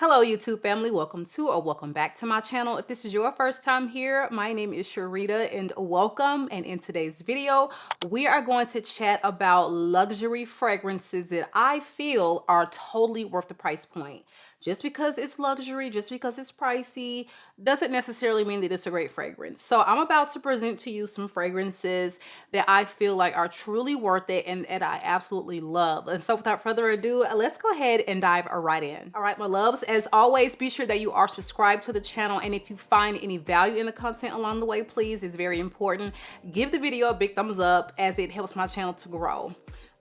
Hello YouTube family, welcome to or welcome back to my channel. If this is your first time here, my name is Sharida and welcome. And in today's video, we are going to chat about luxury fragrances that I feel are totally worth the price point. Just because it's luxury, just because it's pricey, doesn't necessarily mean that it's a great fragrance. So I'm about to present to you some fragrances that I feel like are truly worth it and that I absolutely love. And so without further ado, let's go ahead and dive right in. All right, my loves, as always, be sure that you are subscribed to the channel. And if you find any value in the content along the way, please, it's very important. Give the video a big thumbs up as it helps my channel to grow.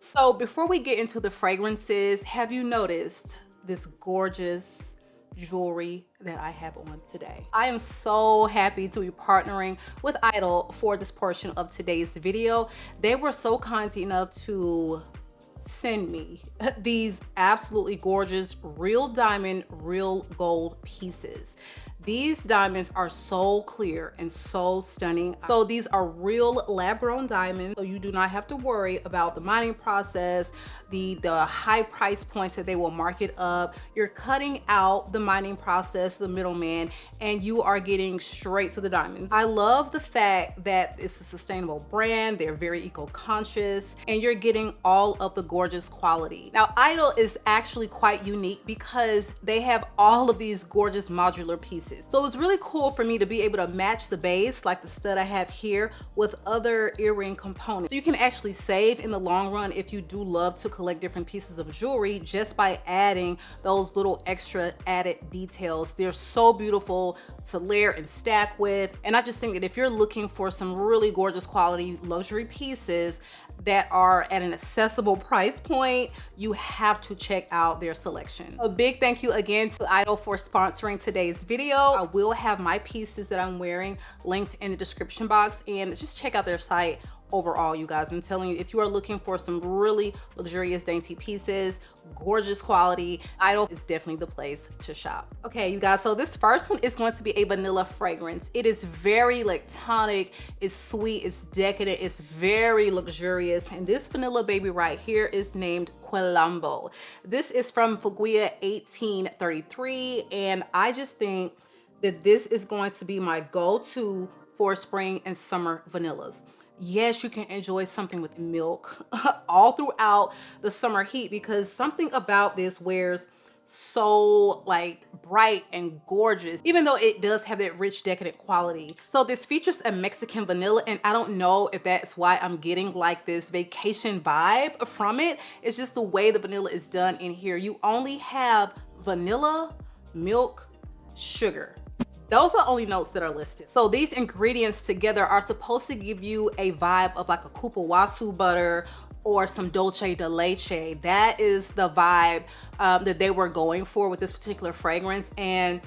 So before we get into the fragrances, have you noticed this gorgeous jewelry that I have on today? I am so happy to be partnering with Idol for this portion of today's video. They were so kind enough to send me these absolutely gorgeous real diamond, real gold pieces. These diamonds are so clear and so stunning. So these are real lab-grown diamonds, so you do not have to worry about the mining process, the high price points that they will market up. You're cutting out the mining process, the middleman, and you are getting straight to the diamonds. I love the fact that it's a sustainable brand. They're very eco-conscious, and you're getting all of the gorgeous quality. Now, Idol is actually quite unique because they have all of these gorgeous modular pieces. So it's really cool for me to be able to match the base, like the stud I have here, with other earring components. So you can actually save in the long run if you do love to collect different pieces of jewelry just by adding those little extra added details. They're so beautiful to layer and stack with. And I just think that if you're looking for some really gorgeous quality luxury pieces that are at an accessible price point, you have to check out their selection. A big thank you again to Idol for sponsoring today's video. I will have my pieces that I'm wearing linked in the description box, and just check out their site overall, you guys. I'm telling you, if you are looking for some really luxurious dainty pieces, gorgeous quality, Idol is definitely the place to shop. Okay, you guys, so this first one is going to be a vanilla fragrance. It is very lactonic, it's sweet, it's decadent, it's very luxurious, and this vanilla baby right here is named QUILOMBO. This is from Fuguia 1833, and I just think that this is going to be my go-to for spring and summer vanillas. Yes, you can enjoy something with milk all throughout the summer heat, because something about this wears so like bright and gorgeous, even though it does have that rich decadent quality. So this features a Mexican vanilla, and I don't know if that's why I'm getting like this vacation vibe from it. It's just the way the vanilla is done in here. You only have vanilla, milk, sugar. Those are only notes that are listed. So these ingredients together are supposed to give you a vibe of like a kupawasu butter or some dulce de leche. That is the vibe that they were going for with this particular fragrance, and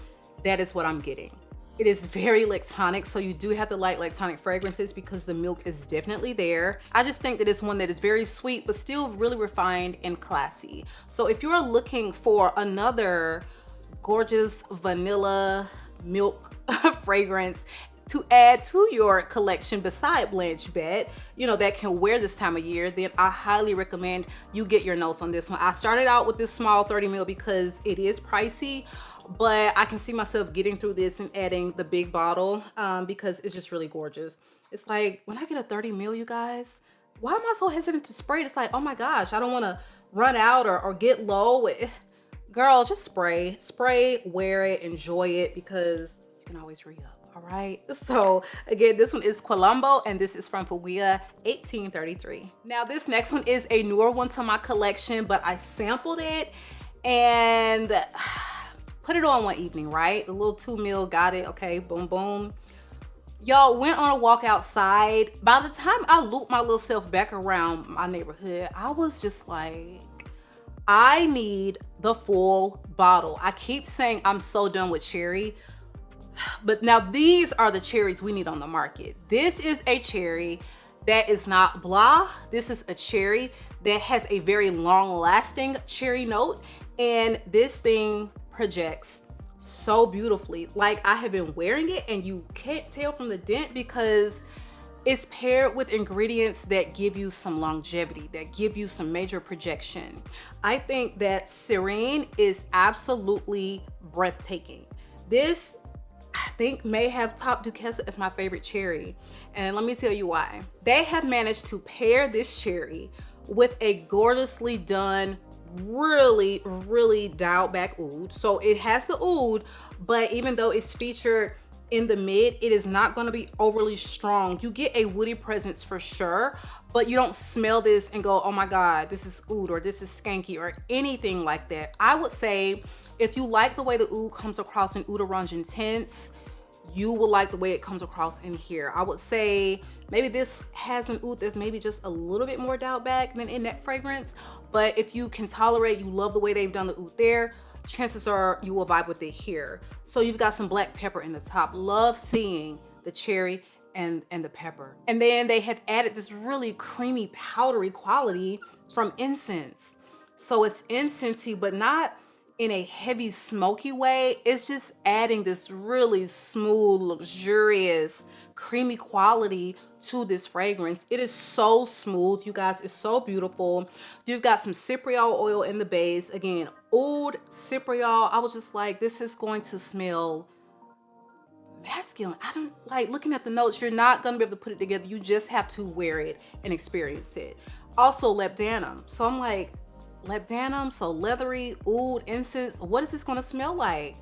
that is what I'm getting. It is very lactonic, so you do have to like lactonic fragrances because the milk is definitely there. I just think that it's one that is very sweet, but still really refined and classy. So if you're looking for another gorgeous vanilla milk fragrance to add to your collection beside Blanche Bette, you know, that can wear this time of year, then I highly recommend you get your notes on this one. I started out with this small 30 ml because it is pricey, but I can see myself getting through this and adding the big bottle because it's just really gorgeous. It's like when I get a 30 ml, you guys, why am I so hesitant to spray it? It's like, oh my gosh, I don't want to run out or get low. Girl, just spray, wear it, enjoy it, because you can always re-up. All right, so again, this one is QUILOMBO, and this is from Fuguia 1833. Now this next one is a newer one to my collection, but I sampled it and put it on one evening, right? The little 2 ml, got it, okay, boom, boom. Y'all, went on a walk outside. By the time I looped my little self back around my neighborhood, I was just like, I need the full bottle. I keep saying I'm so done with cherry, but now these are the cherries we need on the market. This is a cherry that is not blah. This is a cherry that has a very long lasting cherry note, and this thing projects so beautifully. Like, I have been wearing it and you can't tell from the dent because It's paired with ingredients that give you some longevity, that give you some major projection. I think that SIRÉNE is absolutely breathtaking. This, I think, may have topped DUCESSE as my favorite cherry. And let me tell you why. They have managed to pair this cherry with a gorgeously done, really dialed back oud. So it has the oud, but even though it's featured in the mid, it is not going to be overly strong. You get a woody presence for sure, but you don't smell this and go, oh my God, this is oud or this is skanky or anything like that. I would say if you like the way the oud comes across in Oud Orange Intense, you will like the way it comes across in here. I would say maybe this has an oud that's maybe just a little bit more dialed back than in that fragrance, but if you can tolerate, you love the way they've done the oud there, chances are you will vibe with it here. So you've got some black pepper in the top. Love seeing the cherry and the pepper. And then they have added this really creamy, powdery quality from incense. So it's incensey, but not in a heavy, smoky way. It's just adding this really smooth, luxurious, creamy quality to this fragrance. It is so smooth, you guys. It's so beautiful. You've got some cypriol oil in the base. Again, oud cypriol. I was just like, this is going to smell masculine. I don't like looking at the notes. You're not going to be able to put it together. You just have to wear it and experience it. Also labdanum. So I'm like, labdanum, so leathery, oud, incense. What is this going to smell like?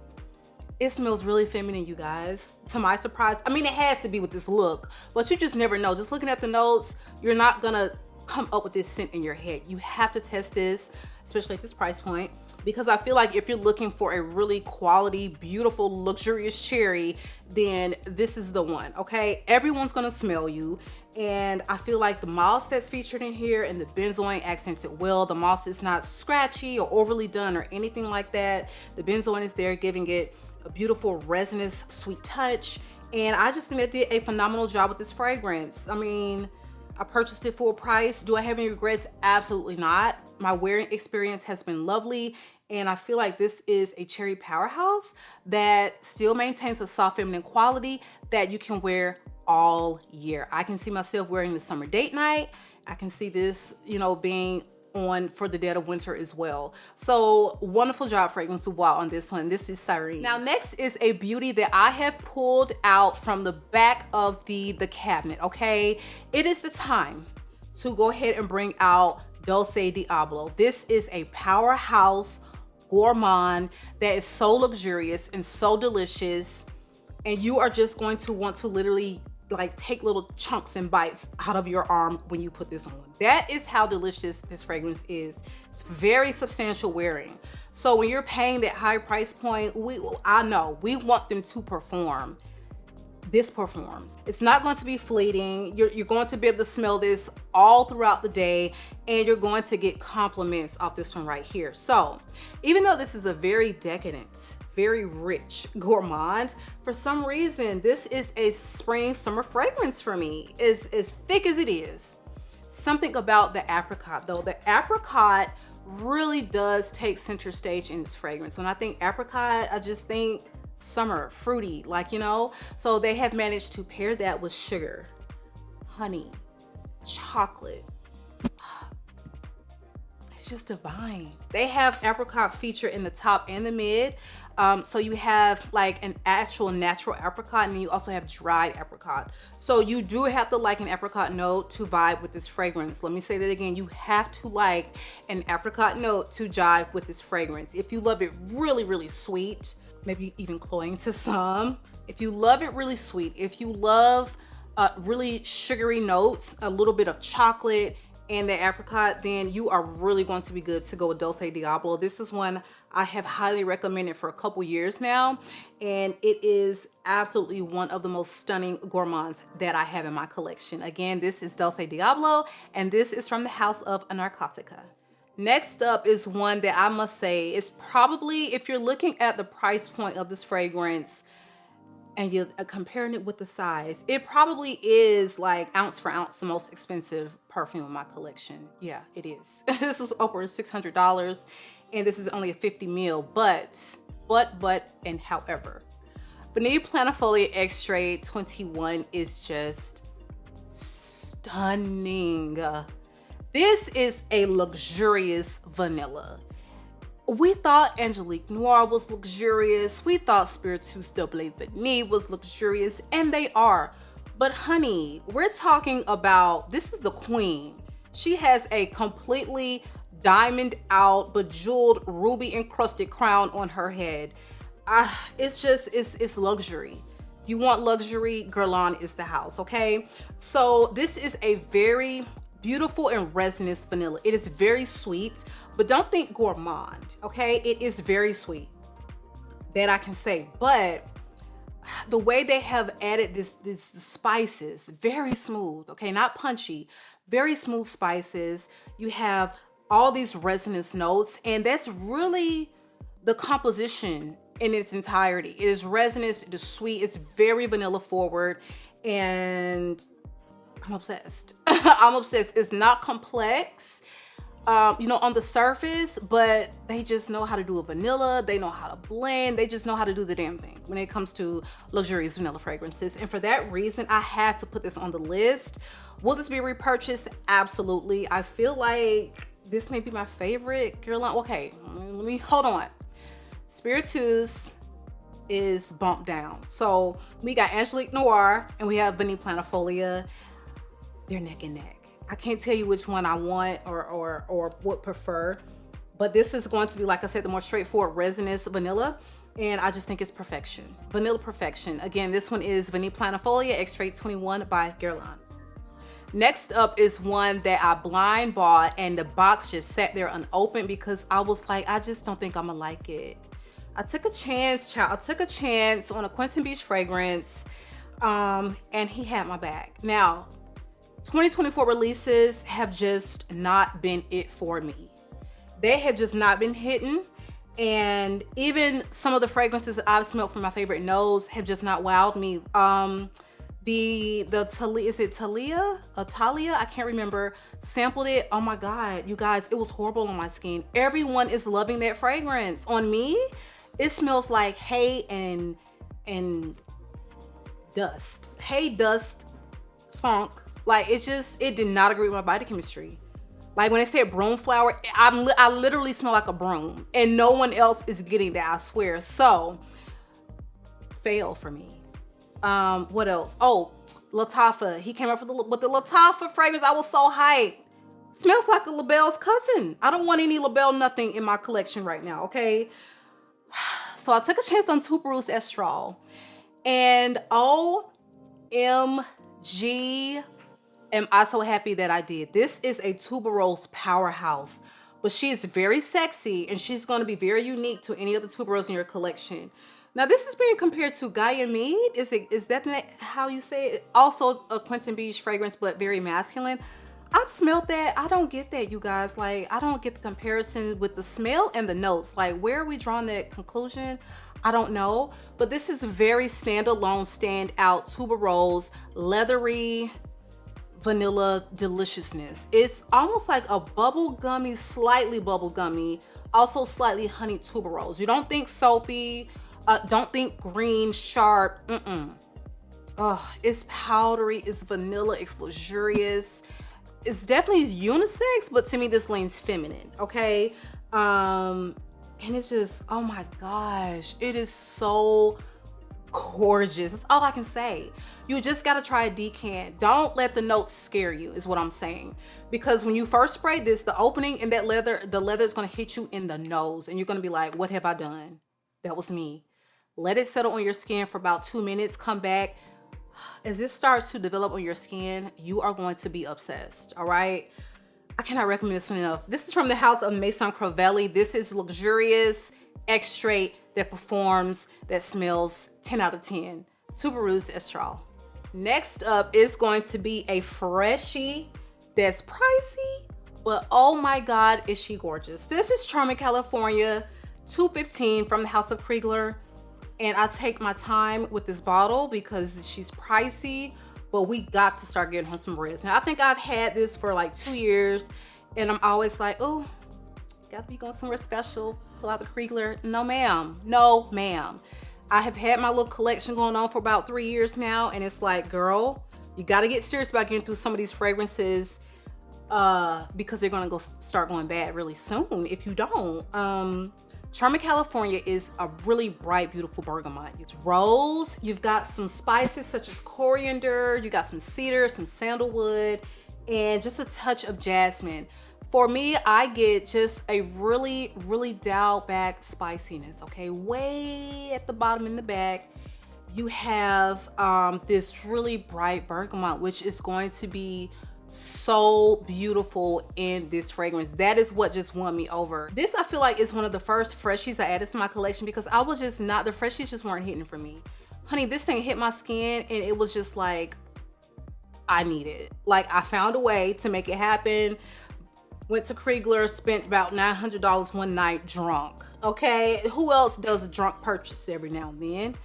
It smells really feminine, you guys. To my surprise, I mean, it had to be with this look, but you just never know. Just looking at the notes, you're not gonna come up with this scent in your head. You have to test this, especially at this price point, because I feel like if you're looking for a really quality, beautiful, luxurious cherry, then this is the one, okay? Everyone's gonna smell you. And I feel like the moss that's featured in here and the benzoin accents it well. The moss is not scratchy or overly done or anything like that. The benzoin is there, giving it a beautiful resinous sweet touch, and I just think they did a phenomenal job with this fragrance. I mean, I purchased it full price. Do I have any regrets? Absolutely not. My wearing experience has been lovely, and I feel like this is a cherry powerhouse that still maintains a soft feminine quality that you can wear all year. I can see myself wearing the summer date night. I can see this, you know, being on for the dead of winter as well. So wonderful job, Fragrance Du Bois, on this one. This is SIRÉNE. Now next is a beauty that I have pulled out from the back of the cabinet, okay? It is the time to go ahead and bring out DULCE DIABLO. This is a powerhouse gourmand that is so luxurious and so delicious, and you are just going to want to literally like take little chunks and bites out of your arm when you put this on. That is how delicious this fragrance is. It's very substantial wearing. So when you're paying that high price point, I know we want them to perform. This performs. It's not going to be fleeting. You're going to be able to smell this all throughout the day, and you're going to get compliments off this one right here. So even though this is a very decadent, very rich gourmand, for some reason this is a spring summer fragrance for me. As thick as it is, something about the apricot though, the apricot really does take center stage in this fragrance. When I think apricot, I just think summer, fruity, like, you know. So they have managed to pair that with sugar, honey, chocolate. It's just divine. They have apricot feature in the top and the mid. So you have like an actual natural apricot, and then you also have dried apricot. So you do have to like an apricot note to vibe with this fragrance. Let me say that again. You have to like an apricot note to jive with this fragrance. If you love it really, really sweet, maybe even cloying to some. If you love it really sweet, if you love really sugary notes, a little bit of chocolate, and the apricot, then you are really going to be good to go with DULCE DIABLO. This is one I have highly recommended for a couple years now, and it is absolutely one of the most stunning gourmands that I have in my collection. Again, this is DULCE DIABLO, and this is from the house of Anarcotica. Next up is one that I must say is probably, if you're looking at the price point of this fragrance and you're comparing it with the size, it probably is like ounce for ounce the most expensive perfume in my collection. Yeah, it is. This is over $600, and this is only a 50 ml, but, and however. Vanille PLANIFOLIA EXTRAIT 21 is just stunning. This is a luxurious vanilla. We thought Angelique Noir was luxurious. We thought Spiritueux Double Vanille was luxurious, and they are. But honey, we're talking about, this is the queen. She has a completely diamond out, bejeweled, ruby encrusted crown on her head. It's luxury. If you want luxury, Guerlain is the house, okay? So this is a very beautiful and resinous vanilla. It is very sweet, but don't think gourmand, okay? It is very sweet, that I can say. But the way they have added this spices, very smooth, okay? Not punchy, very smooth spices. You have all these resinous notes, and that's really the composition in its entirety. It is resinous, it is sweet, it's very vanilla forward, and I'm obsessed. I'm obsessed. It's not complex, you know, on the surface, but they just know how to do a vanilla. They know how to blend. They just know how to do the damn thing when it comes to luxurious vanilla fragrances. And for that reason, I had to put this on the list. Will this be repurchased? Absolutely. I feel like this may be my favorite Guerlain. Okay, let me hold on. Spiritueux is bumped down. So we got Angelique Noir and we have Vanille Planifolia. They're neck and neck. I can't tell you which one I want or would prefer, but this is going to be, like I said, the more straightforward resinous vanilla, and I just think it's perfection. Vanilla perfection. Again, this one is Vanille Planifolia Extrait 21 by Guerlain. Next up is one that I blind bought, and the box just sat there unopened because I was like, I just don't think I'm gonna like it. I took a chance, child. I took a chance on a Quentin Beach fragrance, and he had my back. Now, 2024 releases have just not been it for me. They have just not been hitting, and even some of the fragrances that I've smelled from my favorite nose have just not wowed me. The Talia, is it Talia? Talia? I can't remember. Sampled it. Oh my God, you guys, it was horrible on my skin. Everyone is loving that fragrance. On me, it smells like hay and dust. Hay, dust, funk. Like, it did not agree with my body chemistry. Like when they said broom flower, I literally smell like a broom, and no one else is getting that, I swear. So, fail for me. What else? Oh, Lattafa. He came up with the Lattafa fragrance. I was so hyped. Smells like a LaBelle's cousin. I don't want any LaBelle nothing in my collection right now, okay? So I took a chance on Tubereuse Astral, and OMG, am I so happy that I did. This is a tuberose powerhouse, but she is very sexy, and she's going to be very unique to any other tuberose in your collection. Now, this is being compared to Ganymede. Is that how you say it? Also a Quentin Beach fragrance, but very masculine. I've smelled that. I don't get that, you guys. Like, I don't get the comparison with the smell and the notes. Like, where are we drawing that conclusion? I don't know. But this is very standalone, standout tuberose, leathery vanilla deliciousness. It's almost like a bubblegummy, slightly bubblegummy, also slightly honey tuberose. You don't think soapy, don't think green, sharp. Oh, it's powdery, it's vanilla, it's luxurious. It's definitely unisex, but to me this leans feminine, okay? And it's just, oh my gosh, it is so gorgeous. That's all I can say. You just gotta try a decant. Don't let the notes scare you, is what I'm saying. Because when you first spray this, the opening in that leather, the leather is gonna hit you in the nose, and you're gonna be like, what have I done? That was me. Let it settle on your skin for about 2 minutes, come back. As this starts to develop on your skin, you are going to be obsessed, all right? I cannot recommend this one enough. This is from the house of Maison Crivelli. This is luxurious, extrait, that performs, that smells 10 out of 10. Tubereuse Astral. Next up is going to be a freshie that's pricey, but oh my God, is she gorgeous. This is Charming California, $2.15 from the House of Kriegler. And I take my time with this bottle because she's pricey, but we got to start getting her some rest. Now, I think I've had this for like 2 years, and I'm always like, oh, got to be going somewhere special, pull out the Kriegler. No, ma'am. No, ma'am. I have had my little collection going on for about 3 years now, and it's like, girl, You got to get serious about getting through some of these fragrances because they're gonna start going bad really soon if you don't. Charming California is a really bright, beautiful bergamot. It's rose. You've got some spices such as coriander. You got some cedar, some sandalwood, and just a touch of jasmine. For me, I get just a really, really dialed back spiciness, okay? Way at the bottom in the back, you have this really bright bergamot, which is going to be so beautiful in this fragrance. That is what just won me over. This, I feel like, is one of the first freshies I added to my collection because I was just not, the freshies just weren't hitting for me. Honey, this thing hit my skin and it was just like, I need it. Like, I found a way to make it happen. Went to Kriegler, spent about $900 one night drunk. Okay, who else does a drunk purchase every now and then?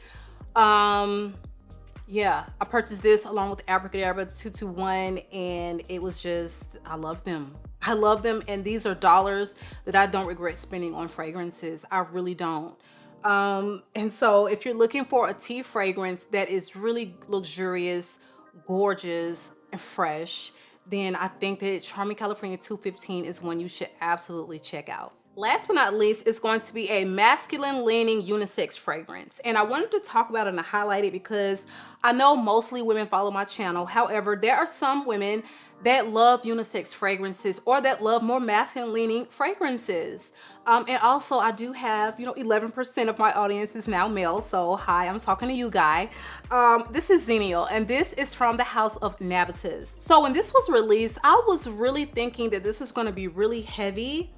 Yeah, I purchased this along with Abracadabra 221 and it was just, I love them. I love them, and these are dollars that I don't regret spending on fragrances. I really don't. And so if you're looking for a tea fragrance that is really luxurious, gorgeous, and fresh, then I think that Charming California 215 is one you should absolutely check out. Last but not least, it's going to be a masculine leaning unisex fragrance. And I wanted to talk about it and highlight it because I know mostly women follow my channel. However, there are some women that love unisex fragrances or that love more masculine leaning fragrances. And also I do have, 11% of my audience is now male. So hi, I'm talking to you, guy. This is Xennial, and this is from the house of Navitus. So when this was released, I was really thinking that this was going to be really heavy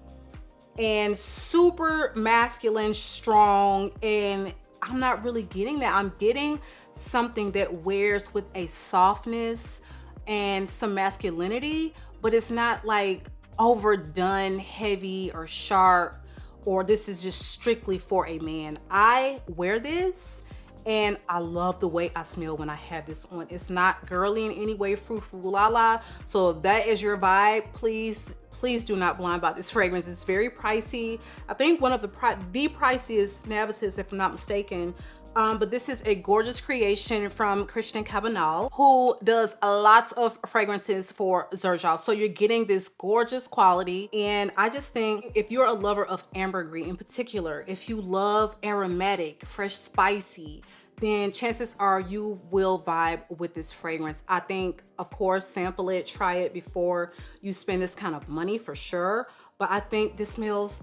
and super masculine, strong, and I'm not really getting that. I'm getting something that wears with a softness and some masculinity, but it's not like overdone, heavy or sharp, or this is just strictly for a man. I wear this and I love the way I smell when I have this on. It's not girly in any way, frou-frou la la. So if that is your vibe, please do not blind buy this fragrance. It's very pricey. I think one of the priciest Navitus, if I'm not mistaken. But this is a gorgeous creation from Christian Cabanal, who does lots of fragrances for Xerjoff. So you're getting this gorgeous quality. And I just think if you're a lover of ambergris in particular, if you love aromatic, fresh, spicy, then chances are you will vibe with this fragrance. I think, of course, sample it, try it before you spend this kind of money for sure. But I think this smells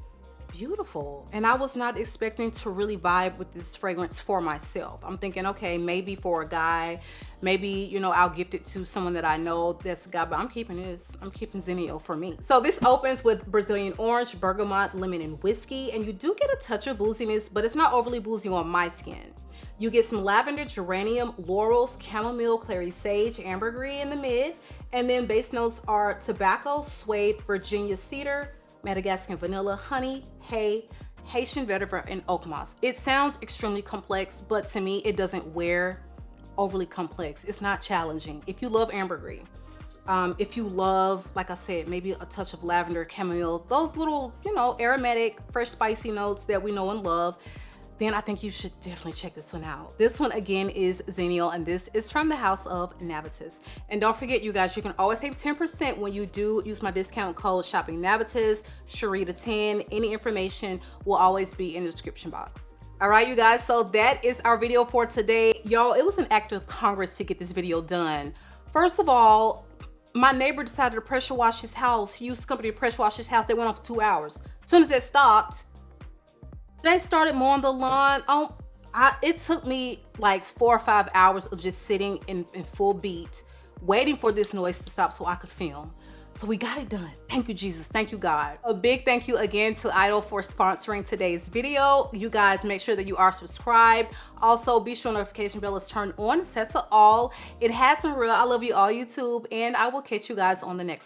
beautiful, and I was not expecting to really vibe with this fragrance for myself. I'm thinking, okay, maybe for a guy, maybe I'll gift it to someone that I know that's a guy, but I'm keeping this. I'm keeping Xennial for me. So this opens with Brazilian orange, bergamot, lemon, and whiskey, and you do get a touch of booziness, but it's not overly boozy on my skin. You get some lavender, geranium, laurels, chamomile, clary sage, ambergris in the mid, and then base notes are tobacco, suede, Virginia cedar, Madagascan vanilla, honey, hay, Haitian vetiver, and oak moss. It sounds extremely complex, but to me, it doesn't wear overly complex. It's not challenging. If you love ambergris, if you love, like I said, maybe a touch of lavender, chamomile, those little, aromatic, fresh, spicy notes that we know and love, then I think you should definitely check this one out. This one again is Xennial, and this is from the house of Navitus. And don't forget, you guys, you can always save 10% when you do use my discount code shopping Navitus, Sharida10. Any information will always be in the description box. All right, you guys, so that is our video for today. Y'all, it was an act of Congress to get this video done. First of all, my neighbor decided to pressure wash his house. He used the company to pressure wash his house. They went on for 2 hours. As soon as it stopped, they started mowing the lawn. It took me like 4 or 5 hours of just sitting in full beat, waiting for this noise to stop so I could film. So we got it done. Thank you, Jesus. Thank you, God. A big thank you again to Idol for sponsoring today's video. You guys make sure that you are subscribed. Also, be sure notification bell is turned on, set to all. It has been real. I love you all, YouTube, and I will catch you guys on the next